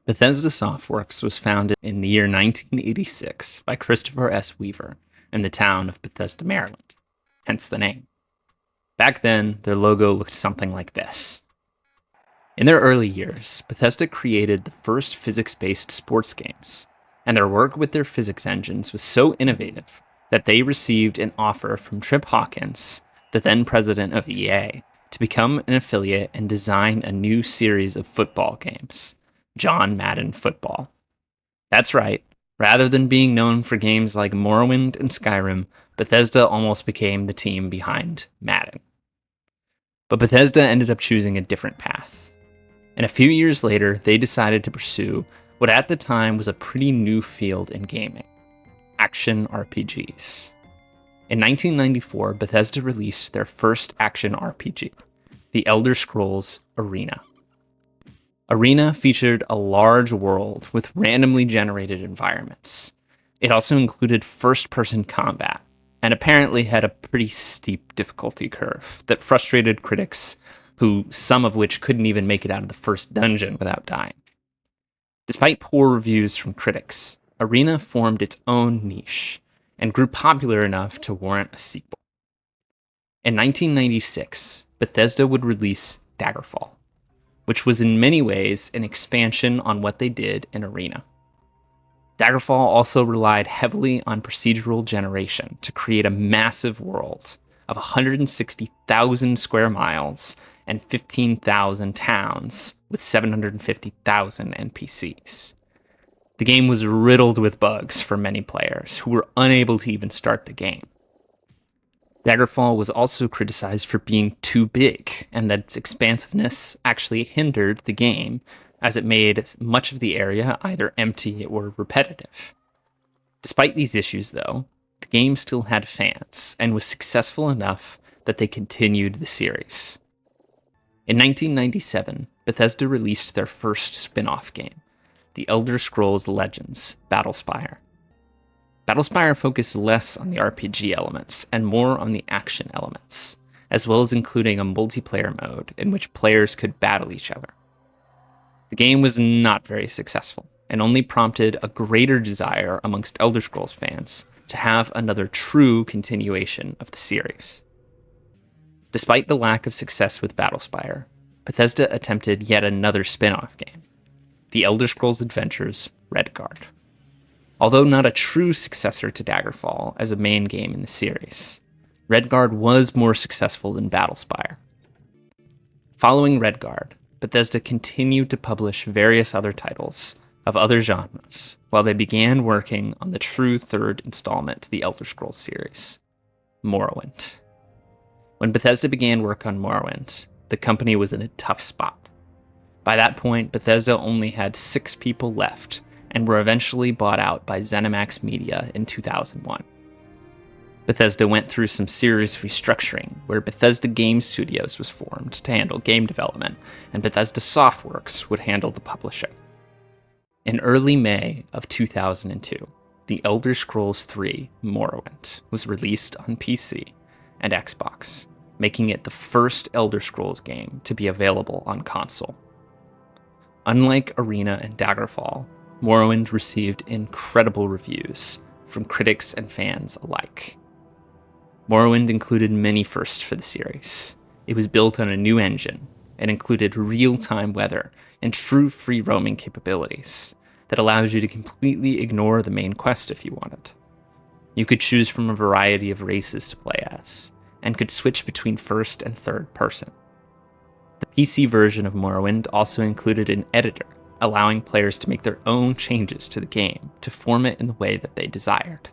Bethesda Softworks was founded in the year 1986 by Christopher S. Weaver in the town of Bethesda, Maryland, hence the name. Back then, their logo looked something like this. In their early years, Bethesda created the first physics-based sports games, and their work with their physics engines was so innovative that they received an offer from Trip Hawkins, the then president of EA, to become an affiliate and design a new series of football games, John Madden Football. That's right, rather than being known for games like Morrowind and Skyrim, Bethesda almost became the team behind Madden. But Bethesda ended up choosing a different path. And a few years later, they decided to pursue what at the time was a pretty new field in gaming: action RPGs. In 1994, Bethesda released their first action RPG, The Elder Scrolls Arena. Arena featured a large world with randomly generated environments. It also included first-person combat, and apparently had a pretty steep difficulty curve that frustrated critics, who some of which couldn't even make it out of the first dungeon without dying. Despite poor reviews from critics, Arena formed its own niche and grew popular enough to warrant a sequel. In 1996, Bethesda would release Daggerfall, which was in many ways an expansion on what they did in Arena. Daggerfall also relied heavily on procedural generation to create a massive world of 160,000 square miles and 15,000 towns with 750,000 NPCs. The game was riddled with bugs for many players who were unable to even start the game. Daggerfall was also criticized for being too big, and that its expansiveness actually hindered the game, as it made much of the area either empty or repetitive. Despite these issues, though, the game still had fans, and was successful enough that they continued the series. In 1997, Bethesda released their first spin-off game, The Elder Scrolls Legends: Battlespire. Battlespire focused less on the RPG elements and more on the action elements, as well as including a multiplayer mode in which players could battle each other. The game was not very successful, and only prompted a greater desire amongst Elder Scrolls fans to have another true continuation of the series. Despite the lack of success with Battlespire, Bethesda attempted yet another spin-off game, The Elder Scrolls Adventures: Redguard. Although not a true successor to Daggerfall as a main game in the series, Redguard was more successful than Battlespire. Following Redguard, Bethesda continued to publish various other titles of other genres, while they began working on the true third installment to the Elder Scrolls series, Morrowind. When Bethesda began work on Morrowind, the company was in a tough spot. By that point, Bethesda only had 6 people left, and were eventually bought out by ZeniMax Media in 2001. Bethesda went through some serious restructuring, where Bethesda Game Studios was formed to handle game development, and Bethesda Softworks would handle the publishing. In early May of 2002, The Elder Scrolls III: Morrowind was released on PC and Xbox, making it the first Elder Scrolls game to be available on console. Unlike Arena and Daggerfall, Morrowind received incredible reviews from critics and fans alike. Morrowind included many firsts for the series. It was built on a new engine and included real-time weather and true free-roaming capabilities that allowed you to completely ignore the main quest if you wanted. You could choose from a variety of races to play as, and could switch between first and third person. The PC version of Morrowind also included an editor, allowing players to make their own changes to the game to form it in the way that they desired,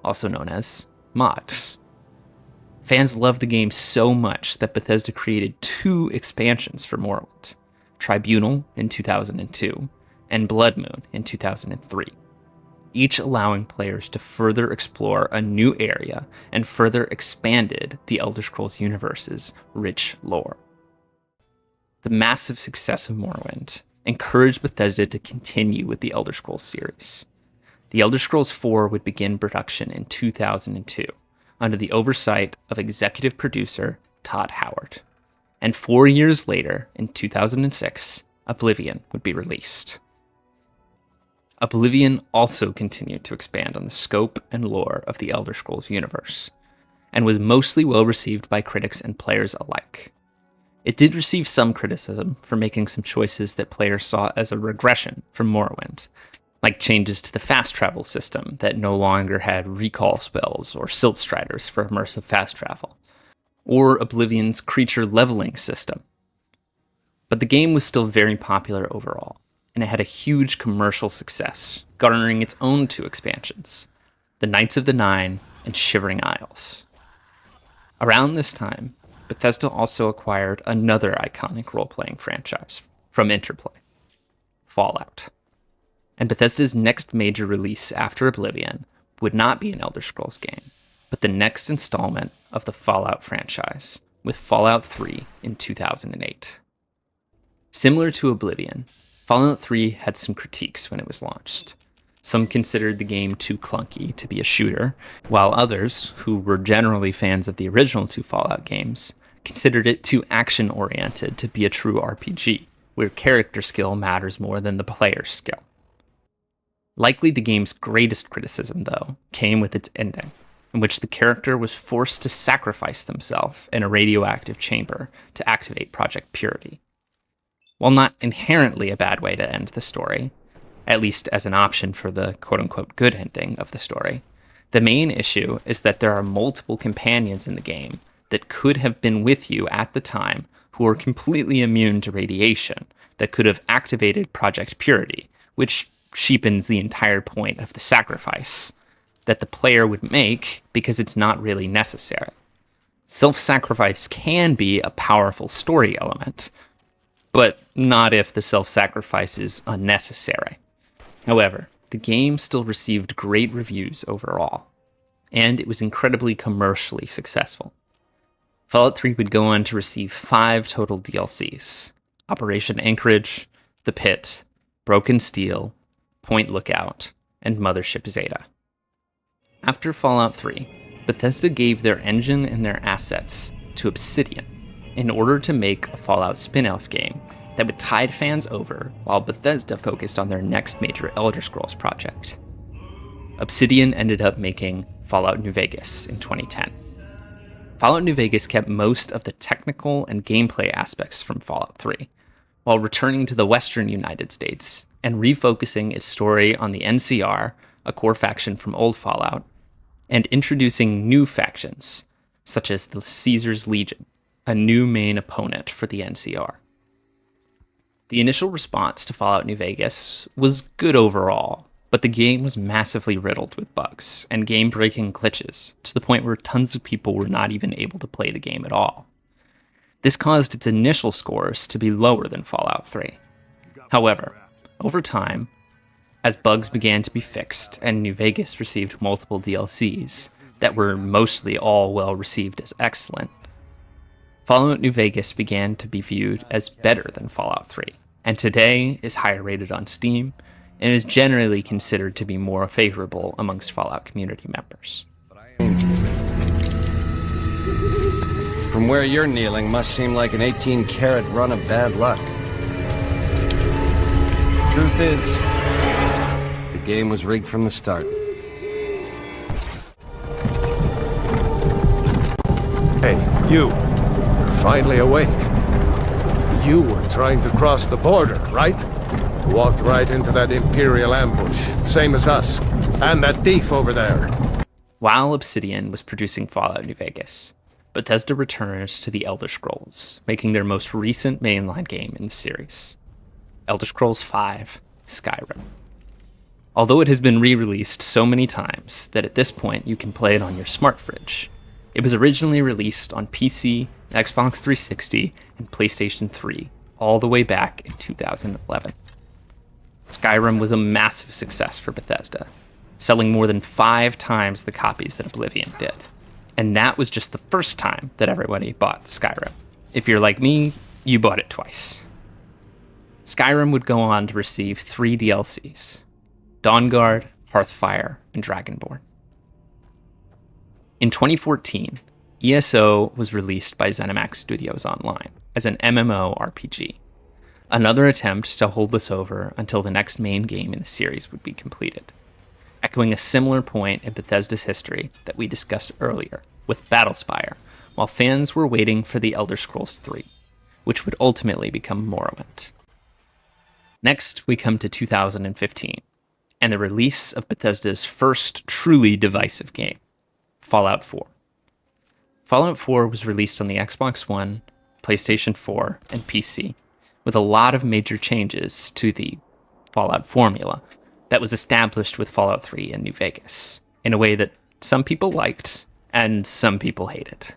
also known as mods. Fans loved the game so much that Bethesda created 2 expansions for Morrowind, Tribunal in 2002 and Blood Moon in 2003, each allowing players to further explore a new area and further expanded the Elder Scrolls universe's rich lore. The massive success of Morrowind encouraged Bethesda to continue with the Elder Scrolls series. The Elder Scrolls IV would begin production in 2002, under the oversight of executive producer Todd Howard. And 4 years later, in 2006, Oblivion would be released. Oblivion also continued to expand on the scope and lore of the Elder Scrolls universe, and was mostly well received by critics and players alike. It did receive some criticism for making some choices that players saw as a regression from Morrowind, like changes to the fast travel system that no longer had recall spells or silt striders for immersive fast travel, or Oblivion's creature leveling system. But the game was still very popular overall, and it had a huge commercial success, garnering its own 2 expansions, the Knights of the Nine and Shivering Isles. Around this time, Bethesda also acquired another iconic role-playing franchise from Interplay, Fallout. And Bethesda's next major release after Oblivion would not be an Elder Scrolls game, but the next installment of the Fallout franchise, with Fallout 3 in 2008. Similar to Oblivion, Fallout 3 had some critiques when it was launched. Some considered the game too clunky to be a shooter, while others, who were generally fans of the original 2 Fallout games, considered it too action-oriented to be a true RPG, where character skill matters more than the player's skill. Likely the game's greatest criticism, though, came with its ending, in which the character was forced to sacrifice themselves in a radioactive chamber to activate Project Purity. While not inherently a bad way to end the story, at least as an option for the quote-unquote good ending of the story, the main issue is that there are multiple companions in the game that could have been with you at the time who are completely immune to radiation that could have activated Project Purity, which cheapens the entire point of the sacrifice that the player would make because it's not really necessary. Self-sacrifice can be a powerful story element, but not if the self-sacrifice is unnecessary. However, the game still received great reviews overall, and it was incredibly commercially successful. Fallout 3 would go on to receive 5 total DLCs: Operation Anchorage, The Pit, Broken Steel, Point Lookout, and Mothership Zeta. After Fallout 3, Bethesda gave their engine and their assets to Obsidian in order to make a Fallout spin-off game that would tide fans over while Bethesda focused on their next major Elder Scrolls project. Obsidian ended up making Fallout New Vegas in 2010. Fallout New Vegas kept most of the technical and gameplay aspects from Fallout 3, while returning to the western United States and refocusing its story on the NCR, a core faction from old Fallout, and introducing new factions, such as the Caesar's Legion, a new main opponent for the NCR. The initial response to Fallout New Vegas was good overall, but the game was massively riddled with bugs and game-breaking glitches, to the point where tons of people were not even able to play the game at all. This caused its initial scores to be lower than Fallout 3. However, over time, as bugs began to be fixed and New Vegas received multiple DLCs that were mostly all well received as excellent, Fallout New Vegas began to be viewed as better than Fallout 3, and today is higher rated on Steam and is generally considered to be more favorable amongst Fallout community members. From where you're kneeling must seem like an 18-carat run of bad luck. Truth is, the game was rigged from the start. Hey, you. You're finally awake. You were trying to cross the border, right? Walked right into that Imperial ambush, same as us. And that thief over there. While Obsidian was producing Fallout New Vegas, Bethesda returns to the Elder Scrolls, making their most recent mainline game in the series, Elder Scrolls V: Skyrim. Although it has been re-released so many times that at this point you can play it on your smart fridge, it was originally released on PC, Xbox 360, and PlayStation 3, all the way back in 2011. Skyrim was a massive success for Bethesda, selling more than 5 times the copies that Oblivion did. And that was just the first time that everybody bought Skyrim. If you're like me, you bought it twice. Skyrim would go on to receive 3 DLCs: Dawnguard, Hearthfire, and Dragonborn. In 2014, ESO was released by ZeniMax Studios Online as an MMORPG, Another attempt to hold this over until the next main game in the series would be completed, echoing a similar point in Bethesda's history that we discussed earlier with Battlespire, while fans were waiting for The Elder Scrolls 3, which would ultimately become Morrowind. Next, we come to 2015, and the release of Bethesda's first truly divisive game, Fallout 4. Fallout 4 was released on the Xbox One, PlayStation 4, and PC, with a lot of major changes to the Fallout formula that was established with Fallout 3 in New Vegas, in a way that some people liked and some people hated.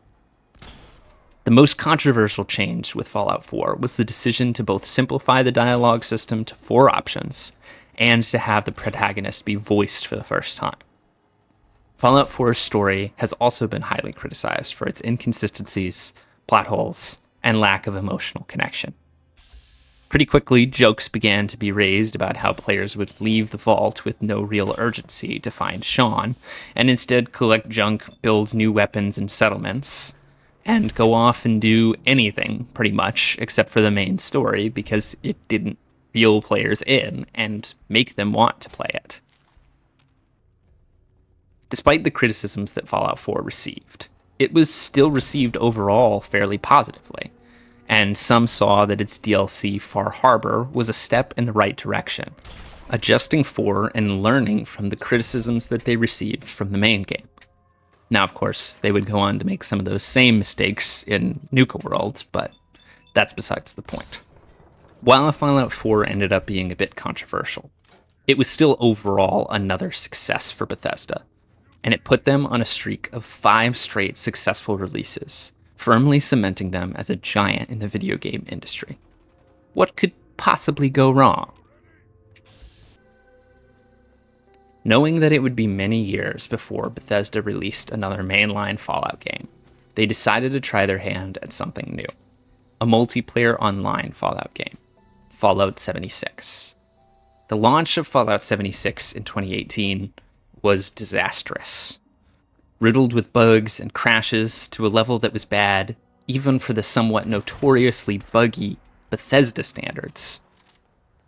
The most controversial change with Fallout 4 was the decision to both simplify the dialogue system to 4 options and to have the protagonist be voiced for the first time. Fallout 4's story has also been highly criticized for its inconsistencies, plot holes, and lack of emotional connection. Pretty quickly, jokes began to be raised about how players would leave the vault with no real urgency to find Sean, and instead collect junk, build new weapons and settlements, and go off and do anything, pretty much, except for the main story, because it didn't reel players in and make them want to play it. Despite the criticisms that Fallout 4 received, it was still received overall fairly positively, and some saw that its DLC Far Harbor was a step in the right direction, adjusting for and learning from the criticisms that they received from the main game. Now, of course, they would go on to make some of those same mistakes in Nuka World, but that's besides the point. While Fallout 4 ended up being a bit controversial, it was still overall another success for Bethesda, and it put them on a streak of 5 straight successful releases, firmly cementing them as a giant in the video game industry. What could possibly go wrong? Knowing that it would be many years before Bethesda released another mainline Fallout game, they decided to try their hand at something new. A multiplayer online Fallout game, Fallout 76. The launch of Fallout 76 in 2018 was disastrous, riddled with bugs and crashes to a level that was bad, even for the somewhat notoriously buggy Bethesda standards.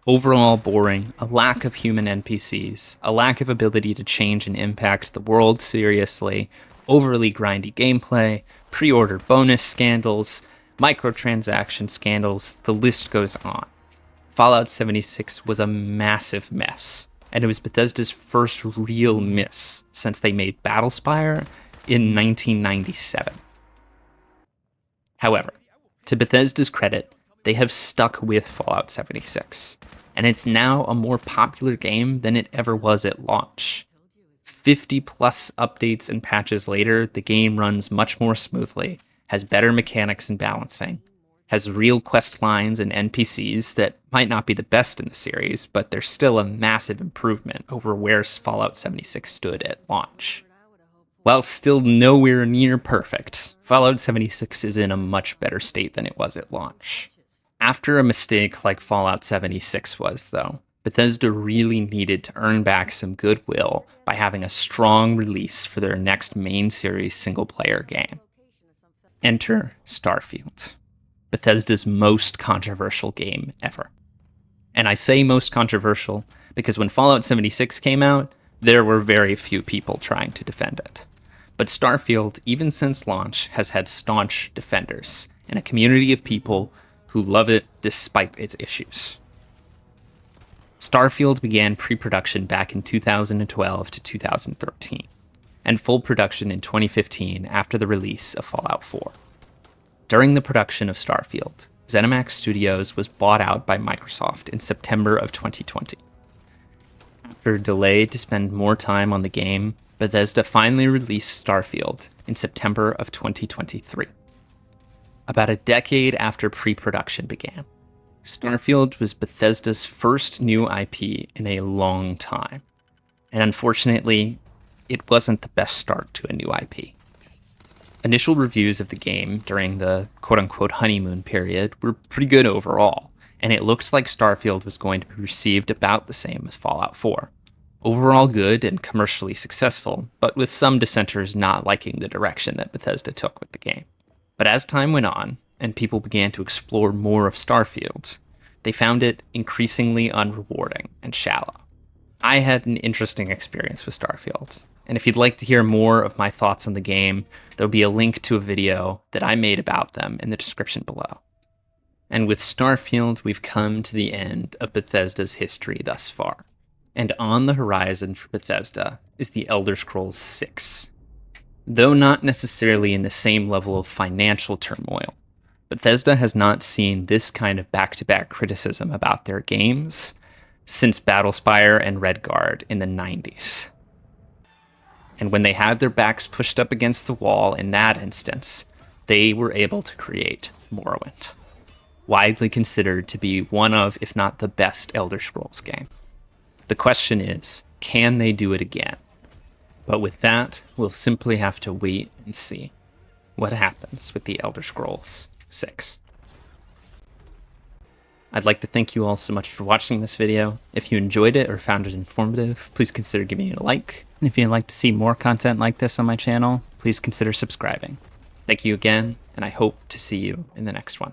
Overall boring, a lack of human NPCs, a lack of ability to change and impact the world seriously, overly grindy gameplay, pre-order bonus scandals, microtransaction scandals, the list goes on. Fallout 76 was a massive mess, and it was Bethesda's first real miss since they made Battlespire in 1997. However, to Bethesda's credit, they have stuck with Fallout 76, and it's now a more popular game than it ever was at launch. 50 plus updates and patches later, the game runs much more smoothly, has better mechanics and balancing, has real quest lines and NPCs that might not be the best in the series, but they're still a massive improvement over where Fallout 76 stood at launch. While still nowhere near perfect, Fallout 76 is in a much better state than it was at launch. After a mistake like Fallout 76 was, though, Bethesda really needed to earn back some goodwill by having a strong release for their next main series single-player game. Enter Starfield, Bethesda's most controversial game ever. And I say most controversial because when Fallout 76 came out, there were very few people trying to defend it. But Starfield, even since launch, has had staunch defenders and a community of people who love it despite its issues. Starfield began pre-production back in 2012 to 2013, and full production in 2015 after the release of Fallout 4. During the production of Starfield, ZeniMax Studios was bought out by Microsoft in September of 2020. After a delay to spend more time on the game, Bethesda finally released Starfield in September of 2023. About a decade after pre-production began, Starfield was Bethesda's first new IP in a long time, and unfortunately, it wasn't the best start to a new IP. Initial reviews of the game during the quote-unquote honeymoon period were pretty good overall, and it looked like Starfield was going to be received about the same as Fallout 4. Overall good and commercially successful, but with some dissenters not liking the direction that Bethesda took with the game. But as time went on, and people began to explore more of Starfield, they found it increasingly unrewarding and shallow. I had an interesting experience with Starfield, and if you'd like to hear more of my thoughts on the game, there'll be a link to a video that I made about them in the description below. And with Starfield, we've come to the end of Bethesda's history thus far. And on the horizon for Bethesda is the Elder Scrolls 6. Though not necessarily in the same level of financial turmoil, Bethesda has not seen this kind of back-to-back criticism about their games since Battlespire and Redguard in the 90s. And when they had their backs pushed up against the wall in that instance, they were able to create Morrowind, widely considered to be one of, if not the best Elder Scrolls game. The question is, can they do it again? But with that, we'll simply have to wait and see what happens with the Elder Scrolls 6. I'd like to thank you all so much for watching this video. If you enjoyed it or found it informative, please consider giving it a like. And if you'd like to see more content like this on my channel, please consider subscribing. Thank you again, and I hope to see you in the next one.